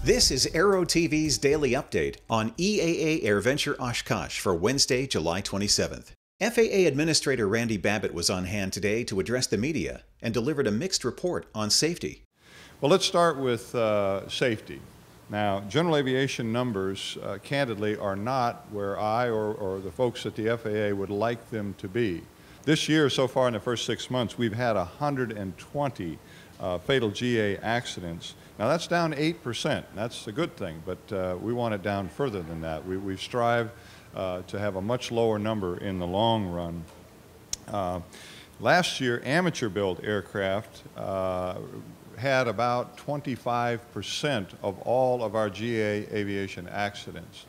This is Aero-TV's daily update on EAA AirVenture Oshkosh for Wednesday, July 27th. FAA Administrator Randy Babbitt was on hand today to address the media and delivered a mixed report on safety. Well, let's start with safety. Now, general aviation numbers, candidly, are not where I or the folks at the FAA would like them to be. This year, so far in the first 6 months, we've had 120 fatal GA accidents. Now that's down 8%. That's a good thing, but we want it down further than that. We strive to have a much lower number in the long run. Last year, amateur-built aircraft had about 25% of all of our GA aviation accidents.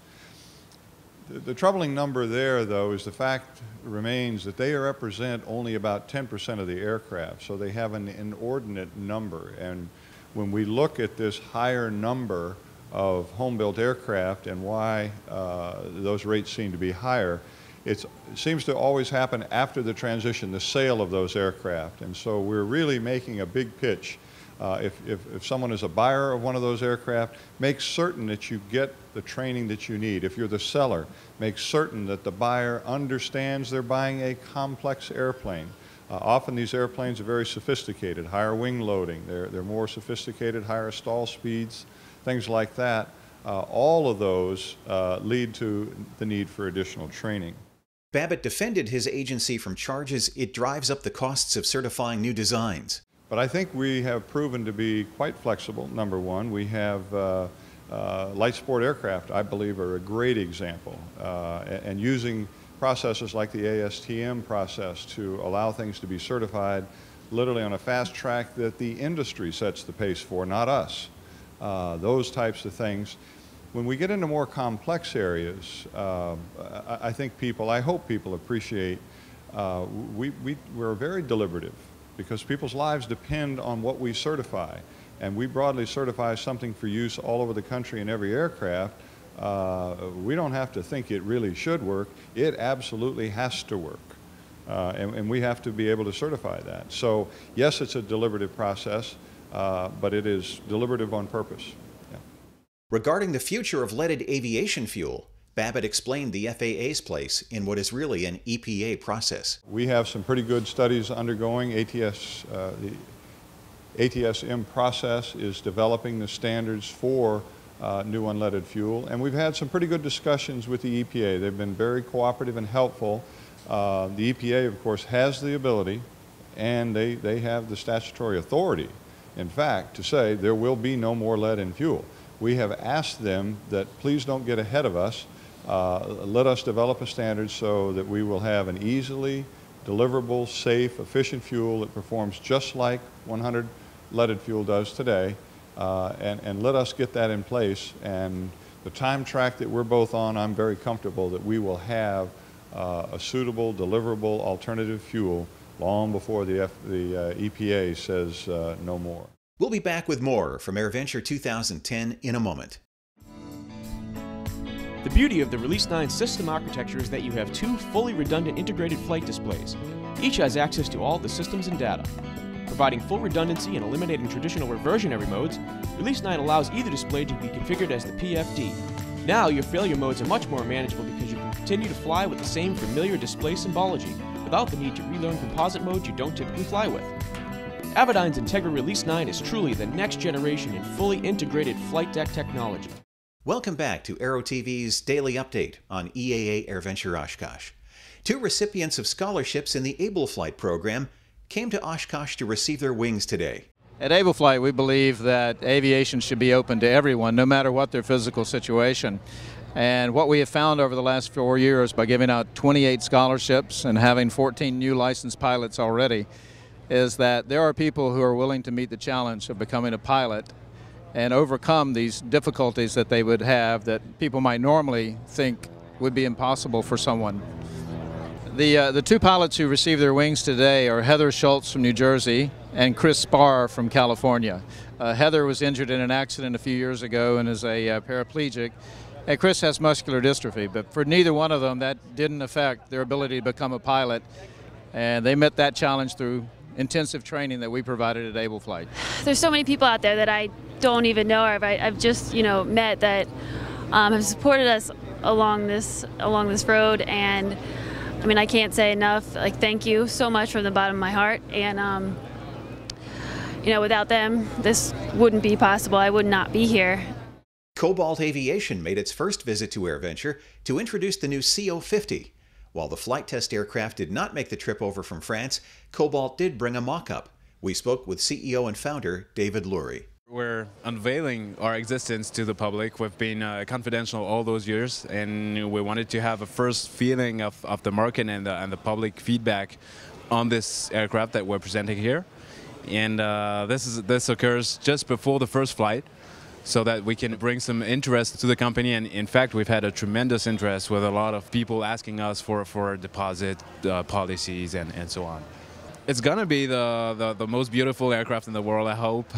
The troubling number there, though, is the fact remains that they represent only about 10% of the aircraft, so they have an inordinate number. And when we look at this higher number of home-built aircraft and why those rates seem to be higher, it seems to always happen after the transition, the sale of those aircraft. And so we're really making a big pitch. If someone is a buyer of one of those aircraft, make certain that you get the training that you need. If you're the seller, make certain that the buyer understands they're buying a complex airplane. Often these airplanes are very sophisticated, higher wing loading, they're more sophisticated, higher stall speeds, things like that. All of those lead to the need for additional training. Babbitt defended his agency from charges it drives up the costs of certifying new designs. But I think we have proven to be quite flexible, number one. We have light sport aircraft, I believe, are a great example. And using processes like the ASTM process to allow things to be certified literally on a fast track that the industry sets the pace for, not us. Those types of things. When we get into more complex areas, I hope people appreciate we're very deliberative, because people's lives depend on what we certify. And we broadly certify something for use all over the country in every aircraft. We don't have to think it really should work. It absolutely has to work. And we have to be able to certify that. So yes, it's a deliberative process, but it is deliberative on purpose. Yeah. Regarding the future of leaded aviation fuel, Babbitt explained the FAA's place in what is really an EPA process. We have some pretty good studies undergoing. The ATSM process is developing the standards for new unleaded fuel, and we've had some pretty good discussions with the EPA. They've been very cooperative and helpful. The EPA, of course, has the ability, and they have the statutory authority, in fact, to say there will be no more lead in fuel. We have asked them that please don't get ahead of us. Let us develop a standard so that we will have an easily deliverable, safe, efficient fuel that performs just like 100 leaded fuel does today, and let us get that in place. And the time track that we're both on, I'm very comfortable that we will have a suitable, deliverable alternative fuel long before the EPA says no more. We'll be back with more from AirVenture 2010 in a moment. The beauty of the Release 9 system architecture is that you have two fully redundant integrated flight displays. Each has access to all the systems and data. Providing full redundancy and eliminating traditional reversionary modes, Release 9 allows either display to be configured as the PFD. Now your failure modes are much more manageable because you can continue to fly with the same familiar display symbology without the need to relearn composite modes you don't typically fly with. Avidione's Integra Release 9 is truly the next generation in fully integrated flight deck technology. Welcome back to Aero-TV's daily update on EAA AirVenture Oshkosh. Two recipients of scholarships in the Able Flight program came to Oshkosh to receive their wings today. At Able Flight, we believe that aviation should be open to everyone, no matter what their physical situation. And what we have found over the last 4 years by giving out 28 scholarships and having 14 new licensed pilots already is that there are people who are willing to meet the challenge of becoming a pilot and overcome these difficulties that they would have that people might normally think would be impossible for someone. The two pilots who received their wings today are Heather Schultz from New Jersey and Chris Spar from California. Heather was injured in an accident a few years ago and is a paraplegic, and Chris has muscular dystrophy, but for neither one of them that didn't affect their ability to become a pilot, and they met that challenge through intensive training that we provided at Able Flight. There's so many people out there that I don't even know her. I've just, met that have supported us along this road, and I mean, I can't say enough. Like, thank you so much from the bottom of my heart. And without them, this wouldn't be possible. I would not be here. Cobalt Aviation made its first visit to AirVenture to introduce the new CO50. While the flight test aircraft did not make the trip over from France, Cobalt did bring a mock-up. We spoke with CEO and founder David Loury. We're unveiling our existence to the public. We've been confidential all those years, and we wanted to have a first feeling of the market and the public feedback on this aircraft that we're presenting here. And this occurs just before the first flight, so that we can bring some interest to the company. And in fact, we've had a tremendous interest with a lot of people asking us for deposit policies and so on. It's gonna be the most beautiful aircraft in the world, I hope,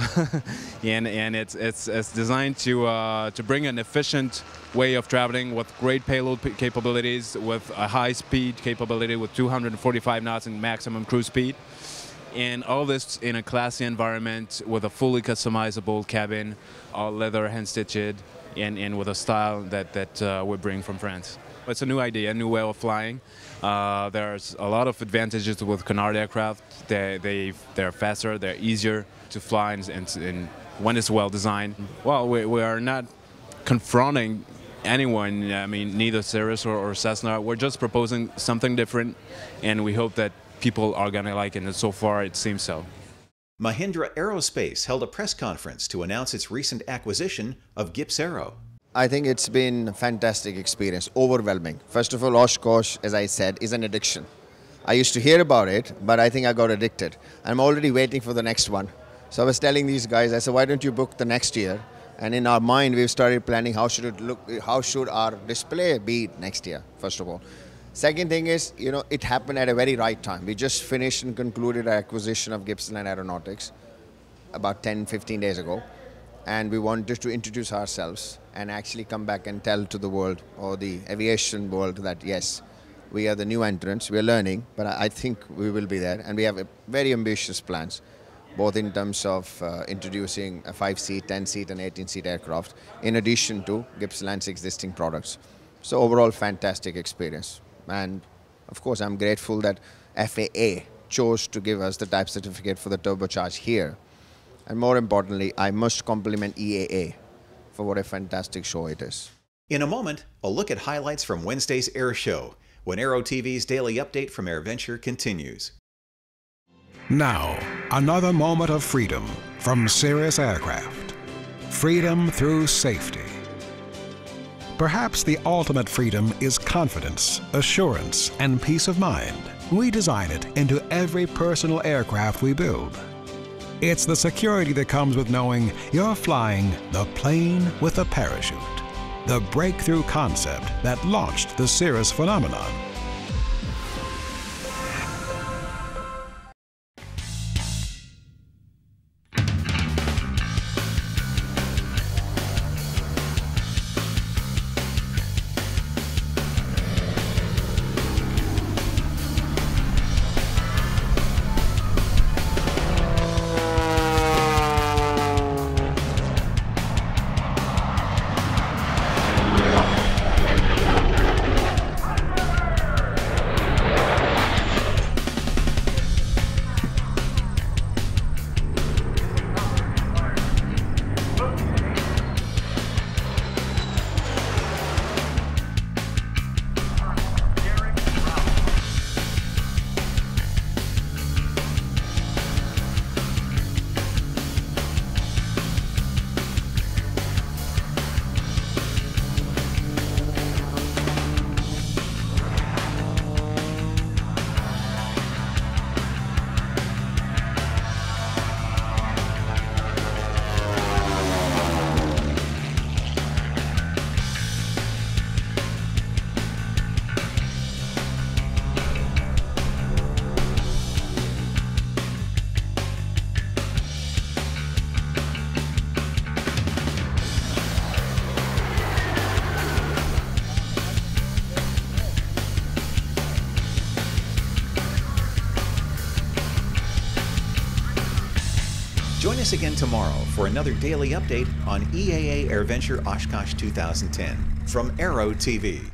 and it's designed to bring an efficient way of traveling with great payload capabilities, with a high speed capability with 245 knots in maximum cruise speed, and all this in a classy environment with a fully customizable cabin, all leather hand stitched, and with a style that we bring from France. It's a new idea, a new way of flying. There's a lot of advantages with canard aircraft. They're faster, they're easier to fly, and when it's well designed. Well, we are not confronting anyone, I mean, neither Cirrus or Cessna. We're just proposing something different, and we hope that people are going to like it, and so far it seems so. Mahindra Aerospace held a press conference to announce its recent acquisition of Gipps Aero. I think it's been a fantastic experience, overwhelming. First of all, Oshkosh, as I said, is an addiction. I used to hear about it, but I think I got addicted. I'm already waiting for the next one. So I was telling these guys, I said, why don't you book the next year? And in our mind, we've started planning how should it look, how should our display be next year, first of all. Second thing is, it happened at a very right time. We just finished and concluded our acquisition of Gipps Aeronautics about 10-15 days ago. And we wanted to introduce ourselves and actually come back and tell to the world, or the aviation world, that yes, we are the new entrants, we are learning, but I think we will be there. And we have very ambitious plans, both in terms of introducing a 5-seat, 10-seat and 18-seat aircraft, in addition to Gippsland's existing products. So overall, fantastic experience. And of course, I'm grateful that FAA chose to give us the type certificate for the turbocharge here. And more importantly, I must compliment EAA for what a fantastic show it is. In a moment, a look at highlights from Wednesday's Air Show, when Aero-TV's daily update from AirVenture continues. Now, another moment of freedom from Cirrus Aircraft. Freedom through safety. Perhaps the ultimate freedom is confidence, assurance, and peace of mind. We design it into every personal aircraft we build. It's the security that comes with knowing you're flying the plane with a parachute. The breakthrough concept that launched the Cirrus phenomenon. Join us again tomorrow for another daily update on EAA AirVenture Oshkosh 2010 from Aero-TV.